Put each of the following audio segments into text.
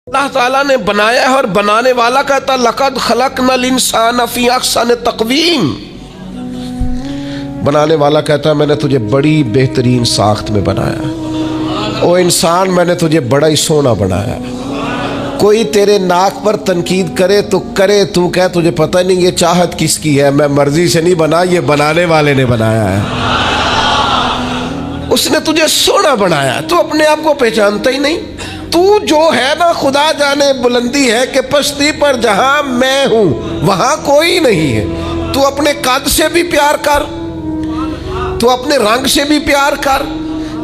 اللہ تعالیٰ نے بنایا ہے اور بنانے والا کہتا لقد خلقنا الانسان فی احسن تقویم. بنانے والا کہتا ہے میں نے تجھے بڑی بہترین ساخت میں بنایا. او انسان میں نے تجھے بڑا ہی سونا بنایا. کوئی تیرے ناک پر تنقید کرے تو کرے، تو کہ تجھے پتہ نہیں یہ چاہت کس کی ہے، میں مرضی سے نہیں بنا، یہ بنانے والے نے بنایا ہے. اس نے تجھے سونا بنایا، تو اپنے آپ کو پہچانتا ہی نہیں. تو جو ہے نا خدا جانے بلندی ہے کہ پشتی پر جہاں میں ہوں وہاں کوئی نہیں ہے. تو اپنے قد سے بھی پیار کر، تو اپنے رنگ سے بھی پیار کر،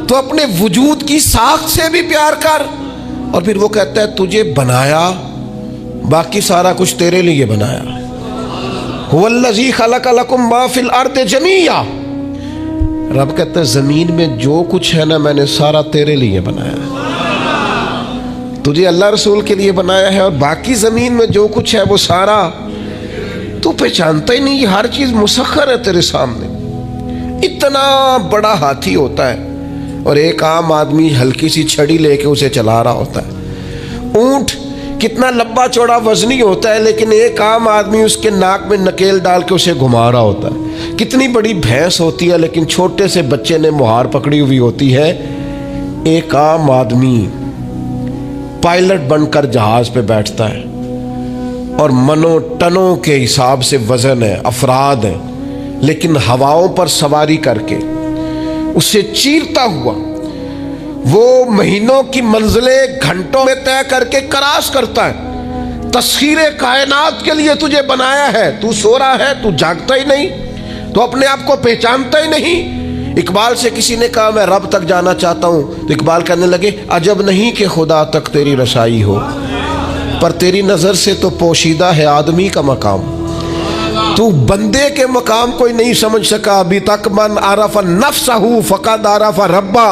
تو اپنے وجود کی ساخت سے بھی پیار کر. اور پھر وہ کہتا ہے تجھے بنایا، باقی سارا کچھ تیرے لیے بنایا. هو الذی خلق لکم ما فی الارض جمیعا. رب کہتا ہے زمین میں جو کچھ ہے نا میں نے سارا تیرے لیے بنایا ہے. تجھے اللہ رسول کے لیے بنایا ہے، اور باقی زمین میں جو کچھ ہے وہ سارا تو پہچانتا ہی نہیں. یہ ہر چیز مسخر ہے تیرے سامنے. اتنا بڑا ہاتھی ہوتا ہے اور ایک عام آدمی ہلکی سی چھڑی لے کے اسے چلا رہا ہوتا ہے. اونٹ کتنا لمبا چوڑا وزنی ہوتا ہے لیکن ایک عام آدمی اس کے ناک میں نکیل ڈال کے اسے گھما رہا ہوتا ہے. کتنی بڑی بھینس ہوتی ہے لیکن چھوٹے سے بچے نے مہار پکڑی ہوئی ہوتی ہے. ایک عام آدمی پائلٹ بن کر جہاز پہ بیٹھتا ہے اور منوں ٹنوں کے حساب سے وزن ہے، افراد ہیں، لیکن ہواؤں پر سواری کر کے اسے چیرتا ہوا وہ مہینوں کی منزلیں گھنٹوں میں طے کر کے کراس کرتا ہے. تسخیر کائنات کے لیے تجھے بنایا ہے، تو سو رہا ہے، تو جاگتا ہی نہیں، تو اپنے آپ کو پہچانتا ہی نہیں. اقبال سے کسی نے کہا میں رب تک جانا چاہتا ہوں، تو اقبال کہنے لگے عجب نہیں کہ خدا تک تیری رسائی ہو، پر تیری نظر سے تو پوشیدہ ہے آدمی کا مقام. تو بندے کے مقام کوئی نہیں سمجھ سکا ابھی تک. من عرف نفسہ فقد عرف ربا.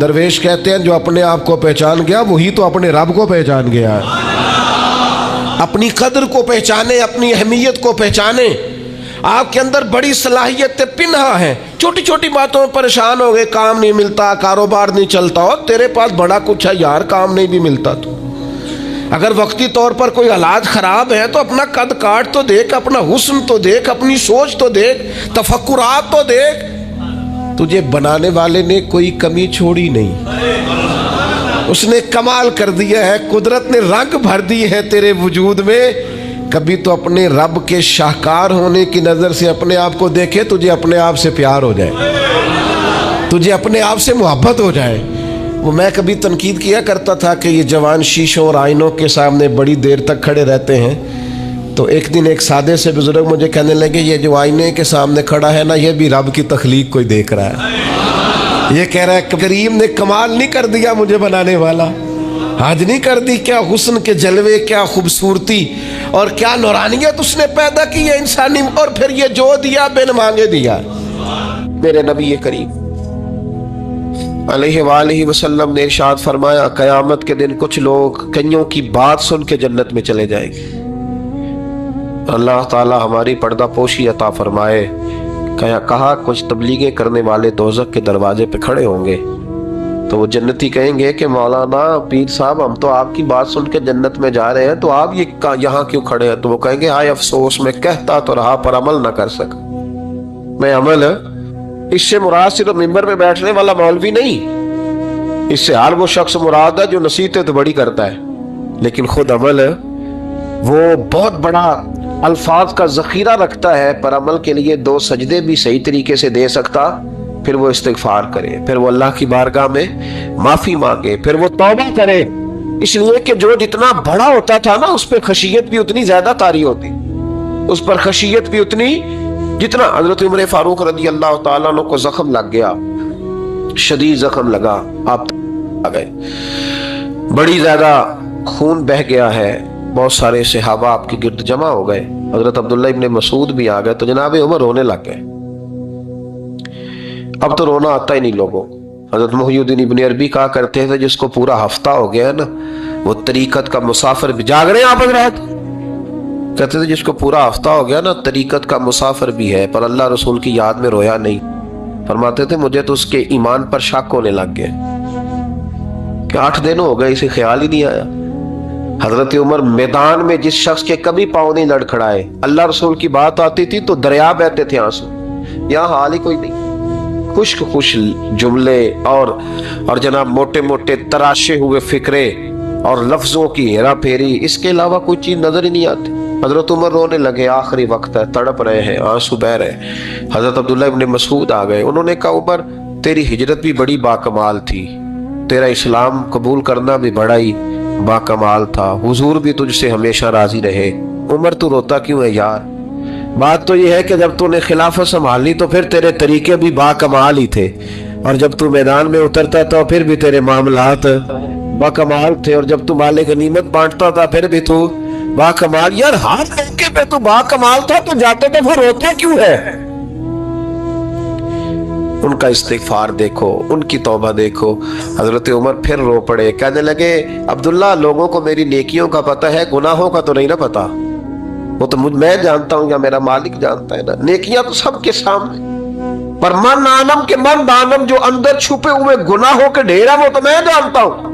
درویش کہتے ہیں جو اپنے آپ کو پہچان گیا وہی تو اپنے رب کو پہچان گیا ہے. اپنی قدر کو پہچانے، اپنی اہمیت کو پہچانے. آپ کے اندر بڑی صلاحیتیں پنہا ہیں. چھوٹی چھوٹی باتوں میں پریشان ہو گئے، کام نہیں ملتا، کاروبار نہیں چلتا، اور تیرے پاس بڑا کچھ ہے یار، کام نہیں بھی ملتا. تو اگر وقتی طور پر کوئی حالات خراب ہیں تو اپنا قد کاٹ تو دیکھ، اپنا حسن تو دیکھ، اپنی سوچ تو دیکھ، تفکرات تو دیکھ. تجھے بنانے والے نے کوئی کمی چھوڑی نہیں. اس نے کمال کر دیا ہے، قدرت نے رنگ بھر دی ہے تیرے وجود میں. کبھی تو اپنے رب کے شاہکار ہونے کی نظر سے اپنے آپ کو دیکھے، تجھے اپنے آپ سے پیار ہو جائے، تجھے اپنے آپ سے محبت ہو جائے. وہ میں کبھی تنقید کیا کرتا تھا کہ یہ جوان شیشوں اور آئینوں کے سامنے بڑی دیر تک کھڑے رہتے ہیں. تو ایک دن ایک سادے سے بزرگ مجھے کہنے لگے یہ جو آئینے کے سامنے کھڑا ہے نا یہ بھی رب کی تخلیق کوئی دیکھ رہا ہے. یہ کہہ رہا ہے کریم نے کمال نہیں کر دیا مجھے بنانے والا، حد نہیں کر دی. کیا حسن کے جلوے، کیا خوبصورتی اور کیا نورانیت اس نے پیدا کی ہے انسانی. اور پھر یہ جو دیا بن مانگے دیا. میرے نبی کریم علیہ وآلہ وسلم نے ارشاد فرمایا قیامت کے دن کچھ لوگ کئیوں کی بات سن کے جنت میں چلے جائیں گے. اللہ تعالی ہماری پردہ پوشی عطا فرمائے. کہا کچھ تبلیغیں کرنے والے دوزخ کے دروازے پہ کھڑے ہوں گے تو وہ جنتی کہیں گے کہ مولانا پیر صاحب ہم تو آپ کی بات سن کے جنت میں جا رہے ہیں، تو آپ یہ یہاں کیوں کھڑے ہیں؟ تو وہ کہیں گے ہائے افسوس میں کہتا تو رہا پر عمل نہ کر سکا. میں عمل اس سے مراد صرف ممبر میں بیٹھنے والا مولوی نہیں، اس سے ہر وہ شخص مراد ہے جو نصیحتیں تو بڑی کرتا ہے لیکن خود عمل وہ بہت بڑا الفاظ کا ذخیرہ رکھتا ہے، پر عمل کے لیے 2 سجدے بھی صحیح طریقے سے دے سکتا. پھر وہ استغفار کرے، پھر وہ اللہ کی بارگاہ میں معافی مانگے، پھر وہ توبہ کرے. اس لیے کہ جو جتنا بڑا ہوتا تھا نا اس پہ خشیت بھی اتنی زیادہ طاری ہوتی، اس پر خشیت بھی اتنی جتنا. حضرت عمر فاروق رضی اللہ تعالیٰ عنہ کو زخم لگ گیا، شدید زخم لگا، آپ آ گئے، بڑی زیادہ خون بہ گیا ہے. بہت سارے صحابہ آپ کے گرد جمع ہو گئے، حضرت عبداللہ ابن مسعود بھی آ گئے. تو جناب عمر رونے لگ گئے. اب تو رونا آتا ہی نہیں لوگوں. حضرت محی الدین ابن عربی کہا کرتے تھے جس کو پورا ہفتہ ہو گیا ہے نا وہ طریقت کا مسافر بھی. جاگ رہے ہیں آپ حضرات؟ کہتے تھے جس کو پورا ہفتہ ہو گیا نا طریقت کا مسافر بھی ہے پر اللہ رسول کی یاد میں رویا نہیں. فرماتے تھے مجھے تو اس کے ایمان پر شک ہونے لگ گیا کہ 8 دن ہو گئے اسے خیال ہی نہیں آیا حضرت عمر میدان میں جس شخص کے کبھی پاؤں نہیں لڑکھڑائے، اللہ رسول کی بات آتی تھی تو دریا بہتے تھے آنسو، یہاں حال ہی کوئی نہیں، خشک خوش جملے اور جناب موٹے موٹے تراشے ہوئے فکرے اور لفظوں کی ہیرا پھیری، اس کے علاوہ کوئی چیز نظر ہی نہیں آتی۔ حضرت عمر رونے لگے، آخری وقت ہے، تڑپ رہے ہیں، آنسو بہ رہے ہیں۔ حضرت عبداللہ ابن مسعود آ گئے، انہوں نے کہا عمر تیری ہجرت بھی بڑی باکمال تھی، تیرا اسلام قبول کرنا بھی بڑا ہی باکمال تھا، حضور بھی تجھ سے ہمیشہ راضی رہے۔ عمر تو روتا کیوں ہے یار؟ بات تو یہ ہے کہ جب تو نے خلافت سنبھالی تو پھر تیرے طریقے بھی باکمال ہی تھے، اور جب تو میدان میں اترتا تو پھر بھی تیرے معاملات باکمال تھے، اور جب تو مال غنیمت بانٹتا تھا پھر بھی تو باکمال۔ یار ہر موقع پہ تو باکمال تھا تو جاتے تو پھر روتا کیوں ہے؟ ان کا استغفار دیکھو، ان کی توبہ دیکھو۔ حضرت عمر پھر رو پڑے، کہنے لگے عبداللہ لوگوں کو میری نیکیوں کا پتہ ہے، گناہوں کا تو نہیں نہ پتہ، وہ تو میں جانتا ہوں یا میرا مالک جانتا ہے نا، نیکیاں تو سب کے سامنے، پر من عالم کے من دانم جو اندر چھپے ہوئے گناہوں کے ڈھیر ہے وہ تو میں جانتا ہوں۔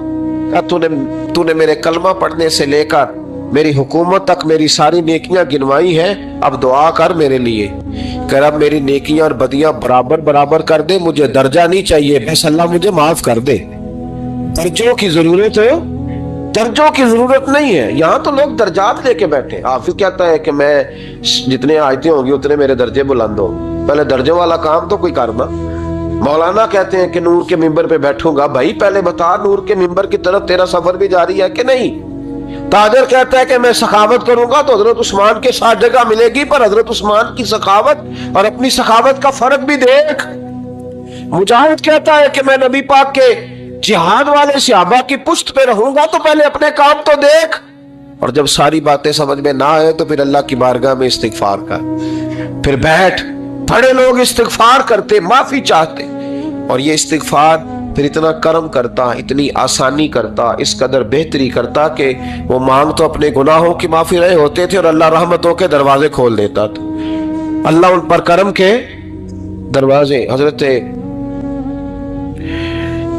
کہ تو نے میرے کلمہ پڑھنے سے لے کر میری حکومت تک میری ساری نیکیاں گنوائی ہیں، اب دعا کر میرے لیے کہ رب میری نیکیاں اور بدیاں برابر برابر کر دے، مجھے درجہ نہیں چاہیے، بس اللہ مجھے معاف کر دے۔ درجوں کی ضرورت ہے، درجوں کی ضرورت نہیں ہے، یہاں تو لوگ درجات لے کے بیٹھے۔ حافظ کہتا ہے کہ میں جتنے آیتیں ہوں گی اتنے میرے درجے بلند ہوں، پہلے درجوں والا کام تو کوئی کرنا۔ مولانا کہتے ہیں کہ نور کے ممبر پہ بیٹھوں گا، بھائی پہلے بتا نور کے ممبر کی طرف تیرا سفر بھی جاری ہے کہ نہیں؟ تاجر کہتا ہے کہ میں سخاوت کروں گا تو حضرت عثمان کے ساتھ جگہ ملے گی، پر حضرت عثمان کی سخاوت اور اپنی سخاوت کا فرق بھی دیکھ۔ مجاہد کہتا ہے کہ میں نبی پاک کے جہاد والے صحابہ کی پشت پہ رہوں گا تو پہلے اپنے کام تو دیکھ، اور جب ساری باتیں سمجھ میں نہ آئے تو پھر اللہ کی بارگاہ میں استغفار کر، پھر بیٹھ۔ بڑے لوگ استغفار کرتے، معافی چاہتے، اور یہ استغفار پھر اتنا کرم کرتا، اتنی آسانی کرتا، اس قدر بہتری کرتا کہ وہ مانگ تو اپنے گناہوں کی معافی رہے ہوتے تھے اور اللہ رحمتوں کے دروازے کھول دیتا تھا، اللہ ان پر کرم کے دروازے۔ حضرت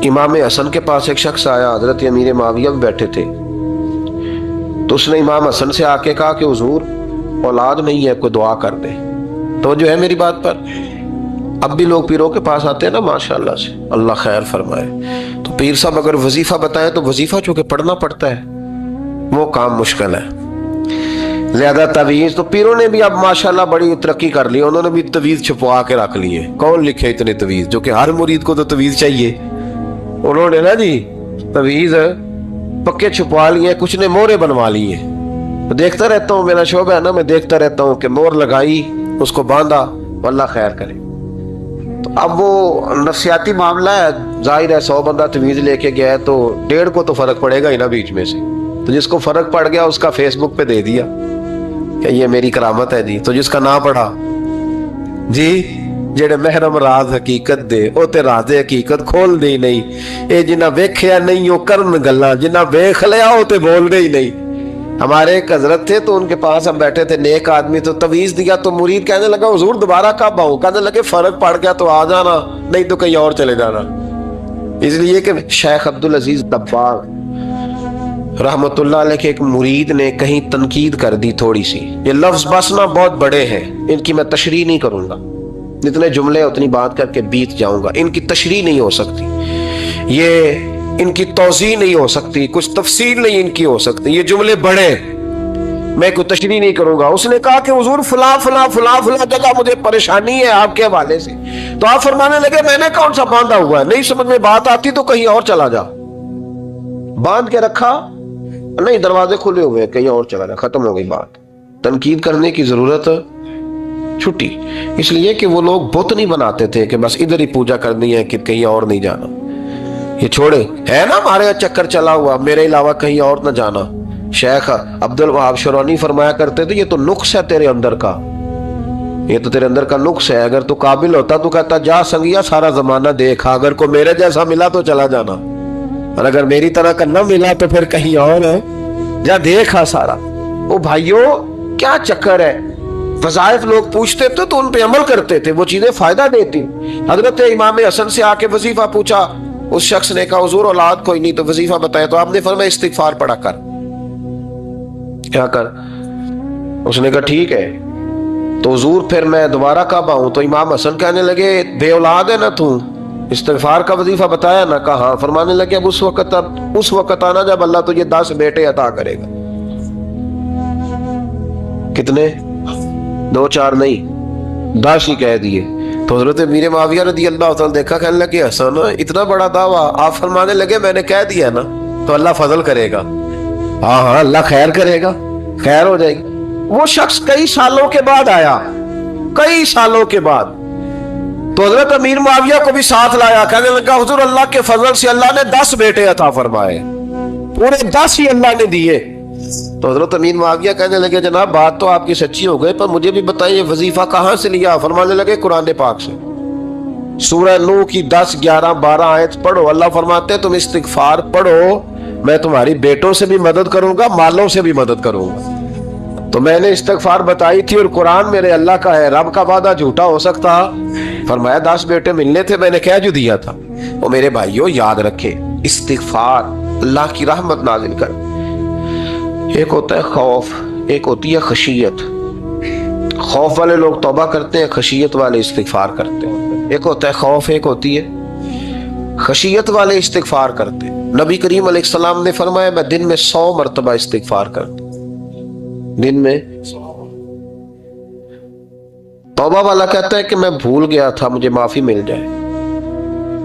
امام حسن کے پاس ایک شخص آیا، حضرت امیر معاویہ بھی بیٹھے تھے، تو اس نے امام حسن سے آ کے کہا کہ حضور اولاد نہیں ہے، کوئی دعا کر دے۔ توجہ ہے میری بات پر؟ اب بھی لوگ پیروں کے پاس آتے ہیں نا، ماشاءاللہ سے، اللہ خیر فرمائے، تو پیر صاحب اگر وظیفہ بتائیں تو وظیفہ چونکہ پڑھنا پڑتا ہے وہ کام مشکل ہے، زیادہ تعویذ تو پیروں نے بھی اب ماشاءاللہ بڑی ترقی کر لی، انہوں نے بھی تعویذ چھپوا کے رکھ لیے، کون لکھے اتنے تعویذ، جو کہ ہر مرید کو تو تعویذ چاہیے، انہوں نے نا جی تعویذ پکے چھپوا لیے، کچھ نے مورے بنوا لیے۔ دیکھتا رہتا ہوں، میرا شعبہ ہے نا، میں دیکھتا رہتا ہوں کہ مور لگائی، اس کو باندھا، اللہ خیر کرے۔ تو اب وہ نفسیاتی معاملہ ہے، ظاہر ہے 100 بندہ تعویذ لے کے گیا ہے تو 1.5 کو تو فرق پڑے گا ہی نا بیچ میں سے، تو جس کو فرق پڑ گیا اس کا فیس بک پہ دے دیا کہ یہ میری کرامت ہے جی، تو جس کا نہ پڑھا جی جڑے محرم راز حقیقت دے او تے راز حقیقت کھول دے ہی نہیں، اے جنہ ویکھیا نہیں او کرن گلاں، جنہ ویکھ لیا او تے بول دے ہی نہیں۔ ہمارے ایک حضرت تھے تو ان کے پاس ہم بیٹھے تھے، نیک آدمی، تو تعویذ دیا تو مرید کہنے لگا حضور دوبارہ کب آؤں؟ کہنے لگے فرق پڑ گیا تو آ جانا، نہیں تو کہیں اور چلے جانا۔ اس لیے کہ شیخ عبدالعزیز دباغ رحمت اللہ علیہ کے ایک مرید نے کہیں تنقید کر دی تھوڑی سی، یہ لفظ بس نہ بہت بڑے ہیں، ان کی میں تشریح نہیں کروں گا، جتنے جملے اتنی بات کر کے بیت جاؤں گا، ان کی تشریح نہیں ہو سکتی، یہ ان کی توضیح نہیں ہو سکتی، کچھ تفصیل نہیں ان کی ہو سکتی، یہ جملے بڑے، میں کوئی تشریح نہیں کروں گا۔ اس نے کہا کہ حضور فلاں فلاں فلاں فلاں جگہ مجھے پریشانی ہے آپ کے حوالے سے، تو آپ فرمانے لگے میں نے کون سا باندھا ہوا ہے، نہیں سمجھ میں بات آتی تو کہیں اور چلا جا، باندھ کے رکھا نہیں، دروازے کھلے ہوئے کہیں اور چلا جا، ختم ہو گئی بات۔ تنقید کرنے کی ضرورت چھٹی، اس لیے کہ وہ لوگ بت نہیں بناتے تھے کہ بس ادھر ہی پوجا کرنی ہے کہ کہیں اور نہیں جانا، یہ چھوڑے ہے نا ہمارے چکر چلا ہوا، میرے علاوہ کہیں اور نہ جانا۔ شیخ عبد الوہاب شرونی فرمایا کرتے تھے یہ تو نقص ہے تیرے اندر کا، یہ تو تیرے اندر کا نقص ہے، اگر تو قابل ہوتا تو کہتا جا سنگیا سارا زمانہ دیکھا، اگر کوئی میرے جیسا ملا تو چلا جانا، اور اگر میری طرح کا نہ ملا تو پھر کہیں اور ہے، جا دیکھا سارا۔ او بھائیو کیا چکر ہے، وظائف لوگ پوچھتے تھے تو ان پہ عمل کرتے تھے، وہ چیزیں فائدہ دیتی۔ حضرت امام حسن سے آ کے وظیفہ پوچھا، اس شخص نے کہا حضور اولاد کوئی نہیں تو وظیفہ بتائے، تو آپ نے فرمایا استغفار پڑھا کر، کیا کر؟ اس نے کہا ٹھیک ہے. تو حضور پھر میں دوبارہ کب آؤں؟ تو امام حسن کہنے لگے بے اولاد ہے نا تو، استغفار کا وظیفہ بتایا نا؟ کہا ہاں. فرمانے لگے اب اس وقت آنا جب اللہ تجھے 10 بیٹے عطا کرے گا. کتنے؟ 2 4 نہیں، 10 ہی کہہ دیے. تو حضرت امیر معاویہ رضی اللہ تعالیٰ دیکھا، کہنے لگے حسن اتنا بڑا دعویٰ؟ آپ فرمانے لگے میں نے کہہ دیا نا تو اللہ فضل کرے گا. ہاں ہاں اللہ خیر کرے گا، خیر ہو جائے گی. وہ شخص کئی سالوں کے بعد آیا، کئی سالوں کے بعد. تو حضرت امیر معاویہ کو بھی ساتھ لایا، کہنے لگا حضور اللہ کے فضل سے اللہ نے 10 بیٹے عطا فرمائے، پورے 10 ہی اللہ نے دیے. تو حضرت امیر معاویہ کہنے لگے جناب بات تو آپ کی سچی ہو گئی، پر مجھے بھی بتائیے وظیفہ کہاں سے لیا؟ فرمانے لگے قرآن پاک سے، سورہ نوح کی 10 11 12 آیت پڑھو. اللہ فرماتے تم استغفار پڑھو، میں تمہاری بیٹوں سے بھی مدد کروں گا، مالوں سے بھی مدد کروں گا. تو میں نے استغفار بتائی تھی اور قرآن میرے اللہ کا ہے، رب کا وعدہ جھوٹا ہو سکتا؟ فرمایا 10 بیٹے ملنے تھے، میں نے کہہ جو دیا تھا. وہ میرے بھائیوں یاد رکھے استغفار اللہ کی رحمت نازل کر. ایک ہوتا ہے خوف، ایک ہوتی ہے خشیت. خوف والے لوگ توبہ کرتے ہیں، خشیت والے استغفار کرتے ہیں. ایک ہوتا ہے خوف، ایک ہوتی ہے خشیت والے استغفار کرتے ہیں. نبی کریم علیہ السلام نے فرمایا میں دن میں 100 مرتبہ استغفار کرتا ہوں، دن میں. توبہ والا کہتا ہے کہ میں بھول گیا تھا مجھے معافی مل جائے،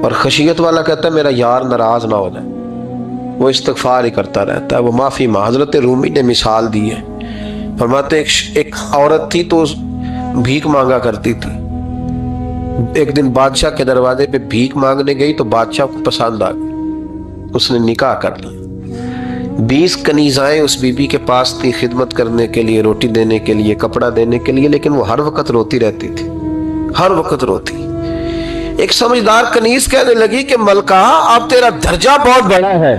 اور خشیت والا کہتا ہے میرا یار ناراض نہ ہو جائے، وہ استغفار ہی کرتا رہتا ہے، وہ معافی مانگ. حضرت رومی نے مثال دی ہے، فرماتے ایک عورت تھی تو بھیک مانگا کرتی تھی. ایک دن بادشاہ کے دروازے پہ بھیک مانگنے گئی تو بادشاہ کو پسند آ گئی، اس نے نکاح کر لیا. 20 کنیزائیں اس بی بی کے پاس تھی خدمت کرنے کے لیے، روٹی دینے کے لیے، کپڑا دینے کے لیے، لیکن وہ ہر وقت روتی رہتی تھی، ہر وقت روتی. ایک سمجھدار کنیز کہنے لگی کہ ملکہ اب تیرا درجہ بہت بڑا ہے،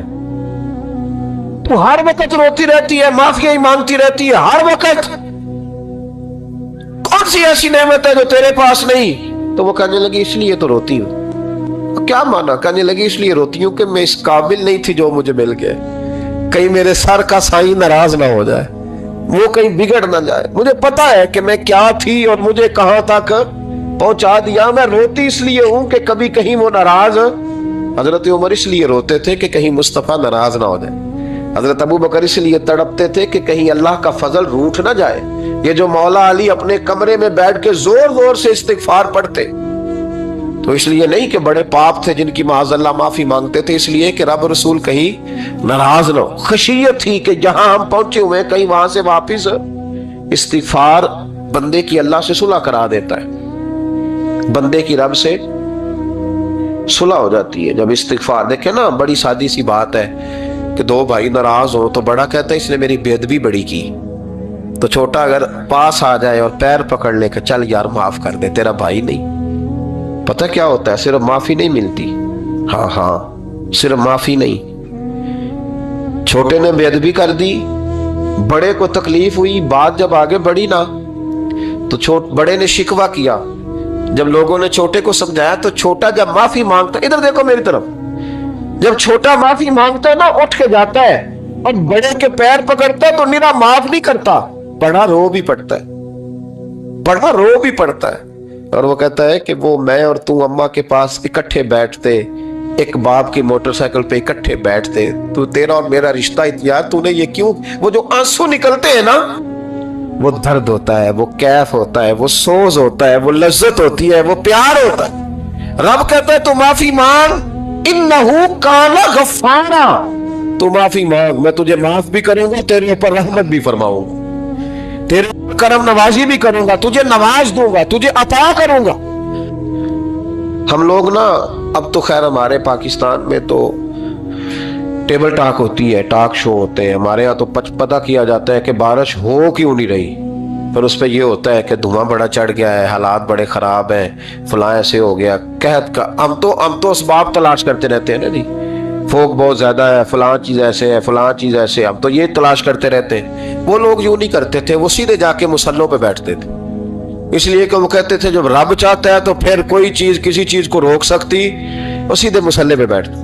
تو ہر وقت روتی رہتی ہے، معافیاں ہی مانگتی رہتی ہے ہر وقت، کون سی ایسی نعمت ہے جو تیرے پاس نہیں؟ تو وہ کہنے لگی اس لیے تو روتی ہوں. کیا مانا؟ کہنے لگی اس لیے روتی ہوں کہ میں اس قابل نہیں تھی جو مجھے مل گئے، کہیں میرے سر کا سائیں ناراض نہ ہو جائے، وہ کہیں بگڑ نہ جائے. مجھے پتا ہے کہ میں کیا تھی اور مجھے کہاں تک پہنچا دیا. میں روتی اس لیے ہوں کہ کبھی کہیں وہ ناراض. حضرت عمر اس لیے روتے تھے کہ کہیں مصطفیٰ ناراض نہ ہو جائے. حضرت ابو بکر اس لیے تڑپتے تھے کہ کہیں اللہ کا فضل روٹھ نہ جائے. یہ جو مولا علی اپنے کمرے میں بیٹھ کے زور زور سے استغفار پڑھتے تو اس لیے نہیں کہ بڑے پاپ تھے جن کی معاذ اللہ معافی مانگتے تھے، اس لیے کہ رب رسول کہیں ناراض نہ ہو. خشیت تھی کہ جہاں ہم پہنچے ہوئے کہیں وہاں سے واپس. استغفار بندے کی اللہ سے صلح کرا دیتا ہے، بندے کی رب سے صلح ہو جاتی ہے جب استغفار. دیکھیں نا بڑی سادی سی بات ہے کہ 2 بھائی ناراض ہو تو بڑا کہتا ہے اس نے میری بے ادبی بڑی کی، تو چھوٹا اگر پاس آ جائے اور پیر پکڑ لے کہ چل یار معاف کر دے، تیرا بھائی نہیں. پتہ کیا ہوتا ہے؟ صرف معافی نہیں ملتی، ہاں صرف معافی نہیں. چھوٹے نے بے ادبی کر دی، بڑے کو تکلیف ہوئی، بات جب آگے بڑھی نا تو بڑے نے شکوہ کیا. جب لوگوں نے چھوٹے کو سمجھایا تو چھوٹا جب معافی مانگتا، ادھر دیکھو میری طرف، جب چھوٹا معافی مانگتا ہے نا اٹھ کے جاتا ہے اور بڑے کے پیر پکڑتا ہے تو میرا معاف نہیں کرتا، بڑا رو بھی پڑتا ہے، بڑا رو بھی پڑتا ہے. اور وہ کہتا ہے کہ وہ میں اور تو اماں کے پاس اکٹھے بیٹھتے، ایک باپ کی موٹر سائیکل پہ اکٹھے بیٹھتے، تو تیرا اور میرا رشتہ یار تو نے یہ کیوں؟ وہ جو آنسو نکلتے ہیں نا وہ درد ہوتا ہے، وہ کیف ہوتا ہے، وہ سوز ہوتا ہے، وہ لذت ہوتی ہے، وہ پیار ہوتا ہے. رب کہتا ہے تو معافی مانگ، انہو کان غفارا، تو معافی مانگ، میں تجھے معاف بھی کروں گا، تیرے اوپر رحمت بھی فرماؤں گا، تیرے کرم نوازی بھی کروں گا، تجھے نواز دوں گا، تجھے عطا کروں گا. ہم لوگ نا اب تو خیر ہمارے پاکستان میں تو ٹیبل ٹاک ہوتی ہے، ٹاک شو ہوتے ہیں. ہمارے یہاں تو پتہ کیا جاتا ہے کہ بارش ہو کیوں نہیں رہی، پھر اس پہ یہ ہوتا ہے کہ دھواں بڑا چڑھ گیا ہے، حالات بڑے خراب ہیں، فلاں ایسے ہو گیا، قحط کا. ہم تو اسباب تلاش کرتے رہتے ہیں نا جی، فوگ بہت زیادہ ہے، فلاں چیز ایسے ہے، فلاں چیز ایسے، ہم تو یہ تلاش کرتے رہتے ہیں. وہ لوگ یوں نہیں کرتے تھے، وہ سیدھے جا کے مصلوں پہ بیٹھتے تھے، اس لیے کہ وہ کہتے تھے جب رب چاہتا ہے تو پھر کوئی چیز کسی چیز کو روک سکتی، وہ سیدھے مصلے پہ بیٹھتے.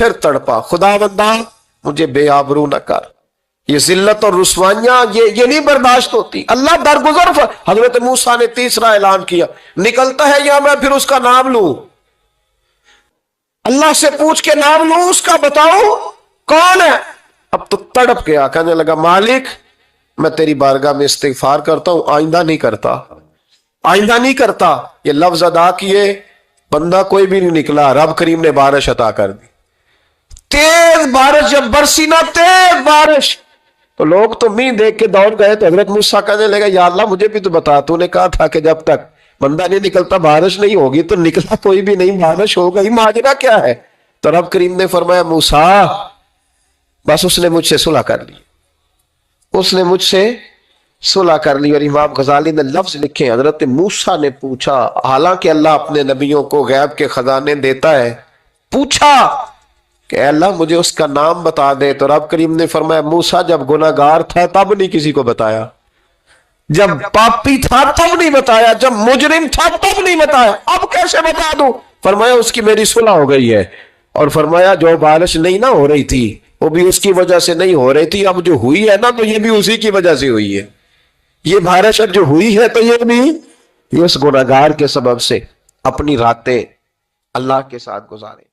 پھر تڑپا، خدا بندہ مجھے بے آبرو نہ کر، یہ ذلت اور رسوائیاں یہ نہیں برداشت ہوتی۔ اللہ درگزر حضرت موسیٰ نے تیسرا اعلان کیا، نکلتا ہے یا میں پھر اس کا نام لوں؟ اللہ سے پوچھ کے نام لوں اس کا، بتاؤ کون ہے؟ اب تو تڑپ گیا، کہنے لگا مالک میں تیری بارگاہ میں استغفار کرتا ہوں، آئندہ نہیں کرتا، آئندہ نہیں کرتا۔ یہ لفظ ادا کیے، بندہ کوئی بھی نہیں نکلا، رب کریم نے بارش عطا کر دی، تیز بارش جب برسی نا، تیز بارش، تو لوگ تو می دیکھ کے دوڑ گئے۔ تو حضرت موسیٰ کہنے لگا یا اللہ مجھے بھی تو بتا، تو نے کہا تھا کہ جب تک بندہ نہیں نکلتا بارش نہیں ہوگی، تو نکلا کوئی بھی نہیں، بارش ہو گئی، ماجرا کیا ہے؟ تو رب کریم نے فرمایا موسیٰ بس اس نے مجھ سے صلح کر لی، اس نے مجھ سے صلح کر لی۔ اور امام غزالی نے لفظ لکھے، حضرت موسیٰ نے پوچھا، حالانکہ اللہ اپنے نبیوں کو غیب کے خزانے دیتا ہے، پوچھا کہ اے اللہ مجھے اس کا نام بتا دے۔ تو رب کریم نے فرمایا موسیٰ جب گناہ گار تھا تب نہیں کسی کو بتایا، جب پاپی تھا تب نہیں بتایا، جب مجرم تھا تب نہیں بتایا، اب کیسے بتا دوں؟ فرمایا اس کی میری صلح ہو گئی ہے، اور فرمایا جو بارش نہیں نہ ہو رہی تھی وہ بھی اس کی وجہ سے نہیں ہو رہی تھی، اب جو ہوئی ہے نا تو یہ بھی اسی کی وجہ سے ہوئی ہے، یہ بارش جو ہوئی ہے تو یہ بھی یہ اس گناہ گار کے سبب سے۔ اپنی راتیں اللہ کے ساتھ گزارے۔